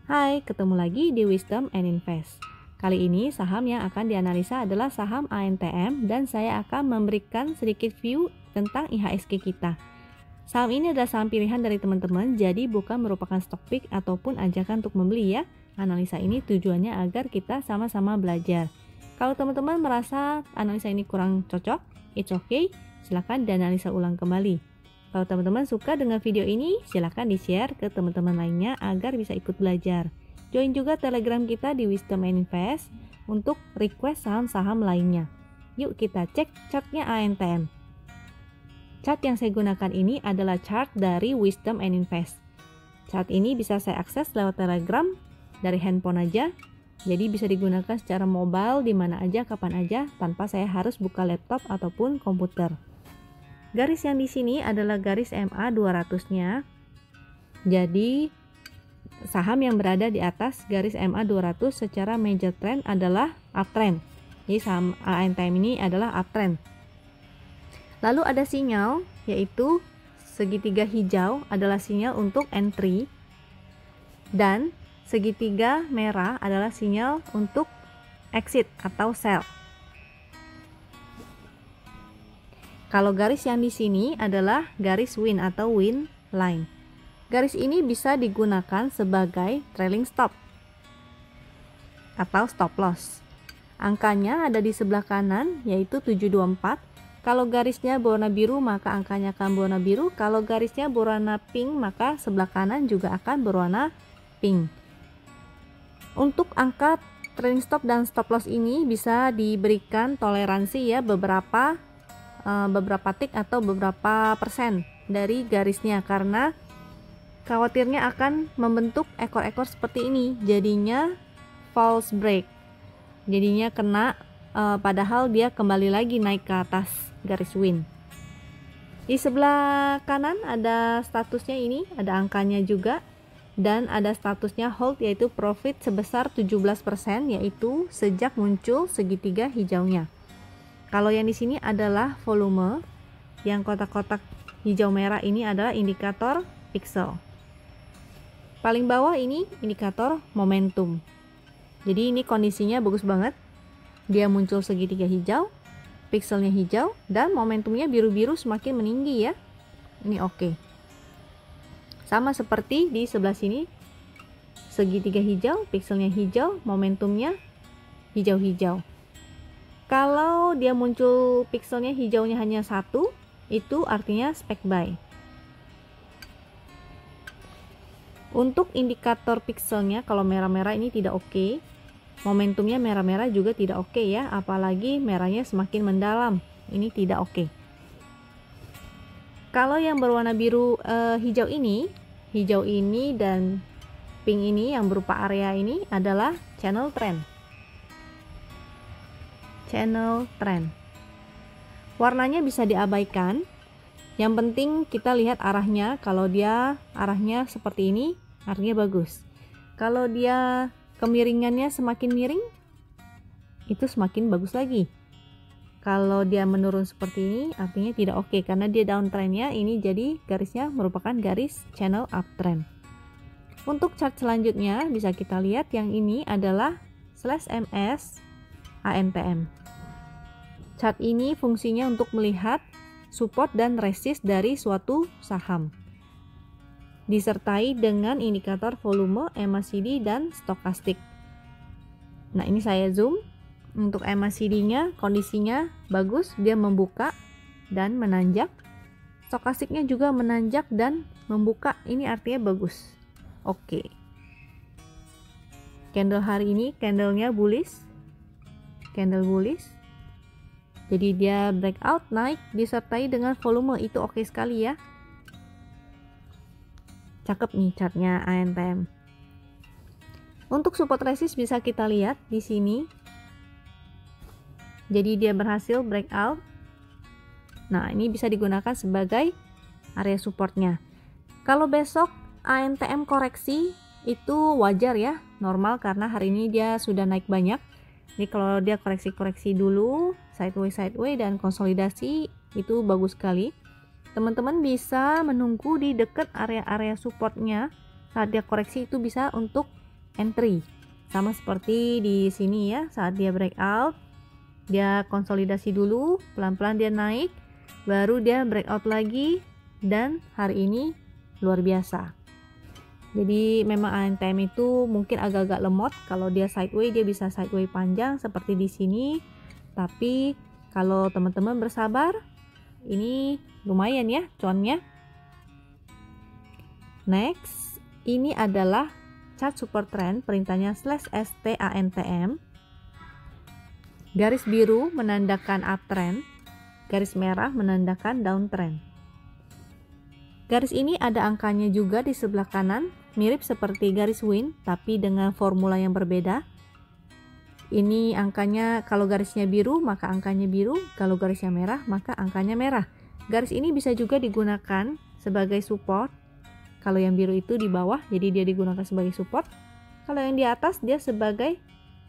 Hai, ketemu lagi di Wisdom and Invest. Kali ini saham yang akan dianalisa adalah saham ANTM dan saya akan memberikan sedikit view tentang IHSG kita. Saham ini adalah saham pilihan dari teman-teman, jadi bukan merupakan stock pick ataupun ajakan untuk membeli ya. Analisa ini tujuannya agar kita sama-sama belajar. Kalau teman-teman merasa analisa ini kurang cocok, it's okay, silakan dianalisa ulang kembali. Kalau teman-teman suka dengan video ini, silahkan di-share ke teman-teman lainnya agar bisa ikut belajar. Join juga Telegram kita di Wisdom and Invest untuk request saham-saham lainnya. Yuk kita cek chartnya ANTM. Chart yang saya gunakan ini adalah chart dari Wisdom and Invest. Chart ini bisa saya akses lewat Telegram dari handphone aja. Jadi bisa digunakan secara mobile di mana aja, kapan aja, tanpa saya harus buka laptop ataupun komputer. Garis yang di sini adalah garis MA 200-nya. Jadi saham yang berada di atas garis MA 200 secara major trend adalah uptrend. Jadi saham ANTM ini adalah uptrend. Lalu ada sinyal, yaitu segitiga hijau adalah sinyal untuk entry dan segitiga merah adalah sinyal untuk exit atau sell. Kalau garis yang di sini adalah garis win atau win line. Garis ini bisa digunakan sebagai trailing stop atau stop loss. Angkanya ada di sebelah kanan yaitu 724. Kalau garisnya berwarna biru maka angkanya akan berwarna biru. Kalau garisnya berwarna pink maka sebelah kanan juga akan berwarna pink. Untuk angka trailing stop dan stop loss ini bisa diberikan toleransi ya, beberapa tick atau beberapa persen dari garisnya, karena khawatirnya akan membentuk ekor-ekor seperti ini, jadinya false break, jadinya kena padahal dia kembali lagi naik ke atas garis win. Di sebelah kanan ada statusnya, ini ada angkanya juga, dan ada statusnya hold yaitu profit sebesar 17% yaitu sejak muncul segitiga hijaunya. Kalau yang di sini adalah volume, yang kotak-kotak hijau merah ini adalah indikator pixel. Paling bawah ini indikator momentum. Jadi ini kondisinya bagus banget. Dia muncul segitiga hijau, pixelnya hijau, dan momentumnya biru-biru semakin meninggi ya. Ini oke. Sama seperti di sebelah sini, segitiga hijau, pixelnya hijau, momentumnya hijau-hijau. Kalau dia muncul pixelnya hijaunya hanya satu, itu artinya spec buy. Untuk indikator pixelnya kalau merah-merah ini tidak oke. Momentumnya merah-merah juga tidak oke ya, apalagi merahnya semakin mendalam. Ini tidak oke. Kalau yang berwarna biru hijau ini dan pink ini yang berupa area ini adalah channel trend. Channel trend. Warnanya bisa diabaikan. Yang penting kita lihat arahnya. Kalau dia arahnya seperti ini, artinya bagus. Kalau dia kemiringannya semakin miring, itu semakin bagus lagi. Kalau dia menurun seperti ini, artinya tidak oke, karena dia downtrendnya ini jadi garisnya merupakan garis channel uptrend. Untuk chart selanjutnya bisa kita lihat yang ini adalah /MS ANTM. Chart ini fungsinya untuk melihat support dan resist dari suatu saham, disertai dengan indikator volume, MACD, dan stokastik. Nah ini saya zoom. Untuk MACD-nya kondisinya bagus, dia membuka dan menanjak. Stokastiknya juga menanjak dan membuka, ini artinya bagus. Oke. Candle hari ini candlenya bullish, candle bullish. Jadi dia breakout naik disertai dengan volume, itu oke sekali ya. Cakep nih chartnya ANTM. Untuk support resist bisa kita lihat di sini. Jadi dia berhasil breakout. Nah, ini bisa digunakan sebagai area supportnya. Kalau besok ANTM koreksi itu wajar ya, normal, karena hari ini dia sudah naik banyak. Jadi kalau dia koreksi-koreksi dulu, sideways dan konsolidasi, itu bagus sekali. Teman-teman bisa menunggu di dekat area-area supportnya. Saat dia koreksi itu bisa untuk entry. Sama seperti di sini ya, saat dia breakout, dia konsolidasi dulu, pelan-pelan dia naik, baru dia breakout lagi, dan hari ini luar biasa. Jadi memang ANTM itu mungkin agak-agak lemot. Kalau dia sideways, dia bisa sideways panjang seperti di sini. Tapi kalau teman-teman bersabar, ini lumayan ya cuannya. Next, ini adalah chart super trend, perintahnya /STANTM. Garis biru menandakan uptrend, garis merah menandakan downtrend. Garis ini ada angkanya juga di sebelah kanan, mirip seperti garis win, tapi dengan formula yang berbeda. Ini angkanya, kalau garisnya biru, maka angkanya biru. Kalau garisnya merah, maka angkanya merah. Garis ini bisa juga digunakan sebagai support. Kalau yang biru itu di bawah, jadi dia digunakan sebagai support. Kalau yang di atas, dia sebagai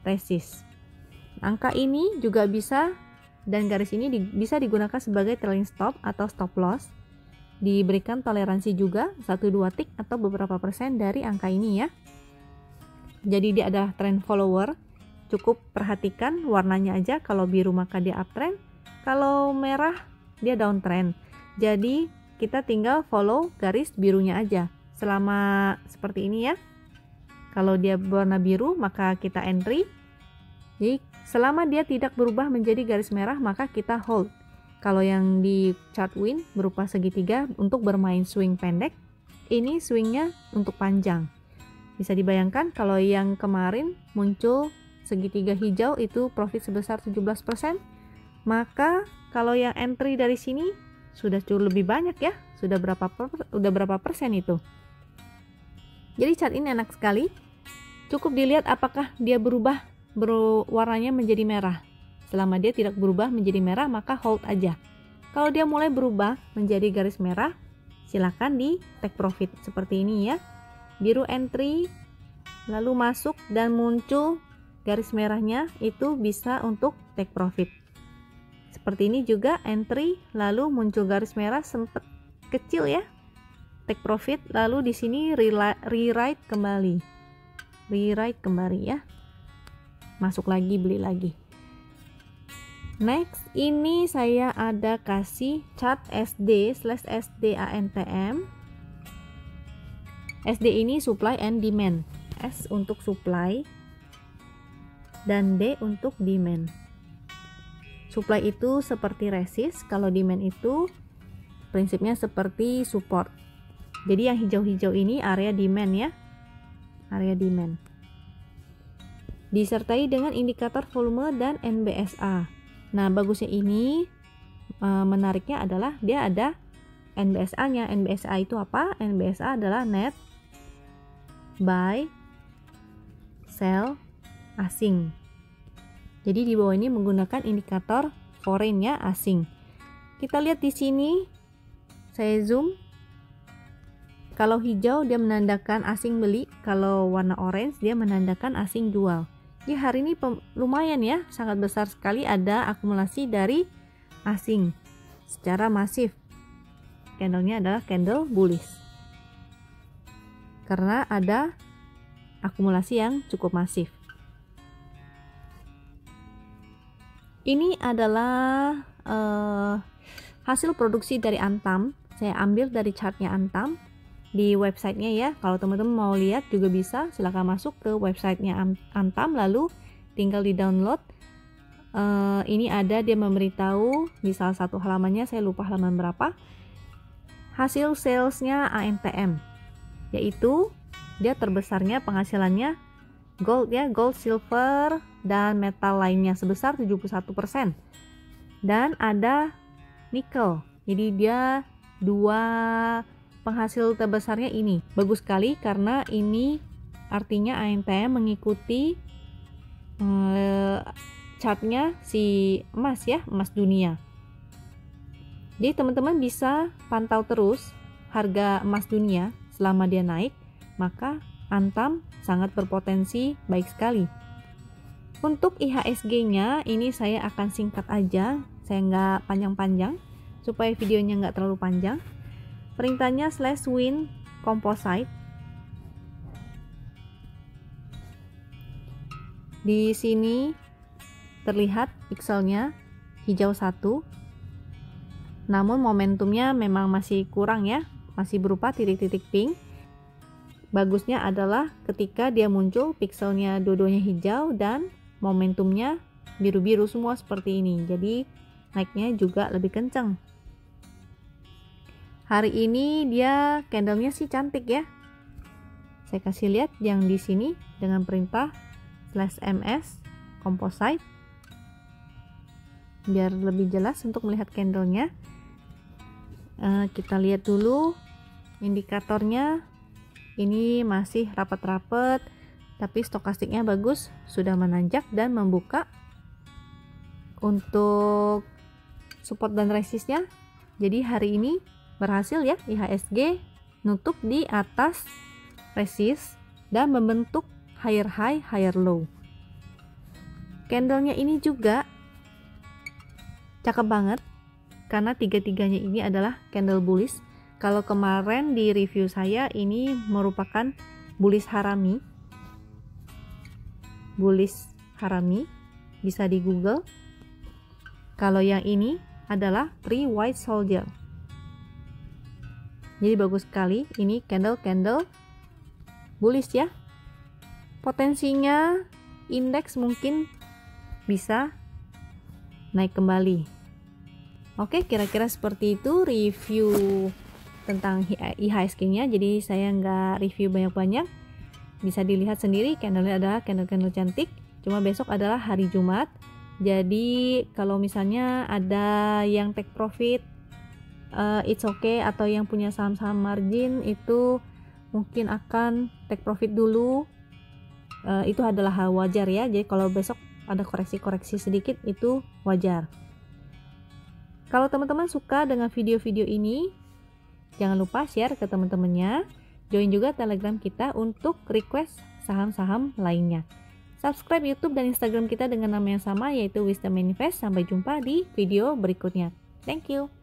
resist. Angka ini juga bisa, dan garis ini bisa digunakan sebagai trailing stop atau stop loss. Diberikan toleransi juga 1-2 tick atau beberapa persen dari angka ini ya. Jadi dia adalah trend follower. Cukup perhatikan warnanya aja, kalau biru maka dia uptrend, kalau merah dia downtrend. Jadi kita tinggal follow garis birunya aja selama seperti ini ya. Kalau dia warna biru maka kita entry. Jadi selama dia tidak berubah menjadi garis merah maka kita hold. Kalau yang di chart win berupa segitiga untuk bermain swing pendek, ini swingnya untuk panjang. Bisa dibayangkan kalau yang kemarin muncul segitiga hijau itu profit sebesar 17%, maka kalau yang entry dari sini sudah cukup lebih banyak ya, sudah berapa persen itu. Jadi chart ini enak sekali, cukup dilihat apakah dia berubah warnanya menjadi merah. Selama dia tidak berubah menjadi merah maka hold aja. Kalau dia mulai berubah menjadi garis merah, silakan di take profit seperti ini ya. Biru entry, lalu masuk dan muncul garis merahnya, itu bisa untuk take profit. Seperti ini juga entry, lalu muncul garis merah sempat kecil ya, take profit, lalu di sini rewrite kembali ya, masuk lagi, beli lagi. Next, ini saya ada kasih chart SD/SDANTM. SD ini supply and demand, S untuk supply dan D untuk demand. Supply itu seperti resist, kalau demand itu prinsipnya seperti support. Jadi yang hijau-hijau ini area demand ya, area demand. Disertai dengan indikator volume dan NBSA. Nah, bagusnya ini, menariknya adalah dia ada NBSA-nya. NBSA itu apa? NBSA adalah net buy sell asing. Jadi di bawah ini menggunakan indikator foreign ya, asing. Kita lihat di sini, saya zoom. Kalau hijau dia menandakan asing beli, kalau warna orange dia menandakan asing jual. Jadi hari ini lumayan ya, sangat besar sekali ada akumulasi dari asing secara masif. Candlenya adalah candle bullish karena ada akumulasi yang cukup masif. Ini adalah hasil produksi dari Antam. Saya ambil dari chartnya Antam di websitenya ya. Kalau teman-teman mau lihat juga bisa, silahkan masuk ke websitenya Antam, lalu tinggal di download. Ini ada, dia memberitahu di salah satu halamannya, saya lupa halaman berapa, hasil salesnya ANTM, yaitu dia terbesarnya penghasilannya gold ya, gold, silver, dan metal lainnya sebesar 71%. Dan ada nikel, jadi dia dua penghasil terbesarnya ini. Bagus sekali karena ini artinya ANTM mengikuti chartnya si emas ya, emas dunia. Jadi teman-teman bisa pantau terus harga emas dunia selama dia naik, maka Antam sangat berpotensi baik sekali. Untuk IHSG-nya ini saya akan singkat aja, saya nggak panjang-panjang supaya videonya nggak terlalu panjang. Perintahnya /win composite. Di sini terlihat pikselnya hijau 1, namun momentumnya memang masih kurang ya, masih berupa titik-titik pink. Bagusnya adalah ketika dia muncul pikselnya dua-duanya hijau dan momentumnya biru-biru semua seperti ini, jadi naiknya juga lebih kencang. Hari ini dia candlenya sih cantik ya. Saya kasih lihat yang di sini dengan perintah /ms composite biar lebih jelas untuk melihat candlenya. Kita lihat dulu indikatornya, ini masih rapat-rapat tapi stokastiknya bagus, sudah menanjak dan membuka. Untuk support dan resistnya, jadi hari ini berhasil ya IHSG nutup di atas resist dan membentuk higher high higher low. Candlenya ini juga cakep banget karena tiga-tiganya ini adalah candle bullish. Kalau kemarin di review saya ini merupakan bullish harami, bisa di Google. Kalau yang ini adalah three white soldier. Jadi bagus sekali, ini candle bullish ya. Potensinya indeks mungkin bisa naik kembali. Oke, kira-kira seperti itu review tentang IHSG-nya. Jadi saya nggak review banyak-banyak, bisa dilihat sendiri. Candle-nya adalah candle cantik. Cuma besok adalah hari Jumat, jadi kalau misalnya ada yang take profit, it's okay, atau yang punya saham-saham margin itu mungkin akan take profit dulu. Itu adalah hal wajar ya. Jadi kalau besok ada koreksi-koreksi sedikit itu wajar. Kalau teman-teman suka dengan video-video ini, jangan lupa share ke teman-temannya. Join juga Telegram kita untuk request saham-saham lainnya. Subscribe YouTube dan Instagram kita dengan nama yang sama, yaitu Wisdom Manifest. Sampai jumpa di video berikutnya. Thank you.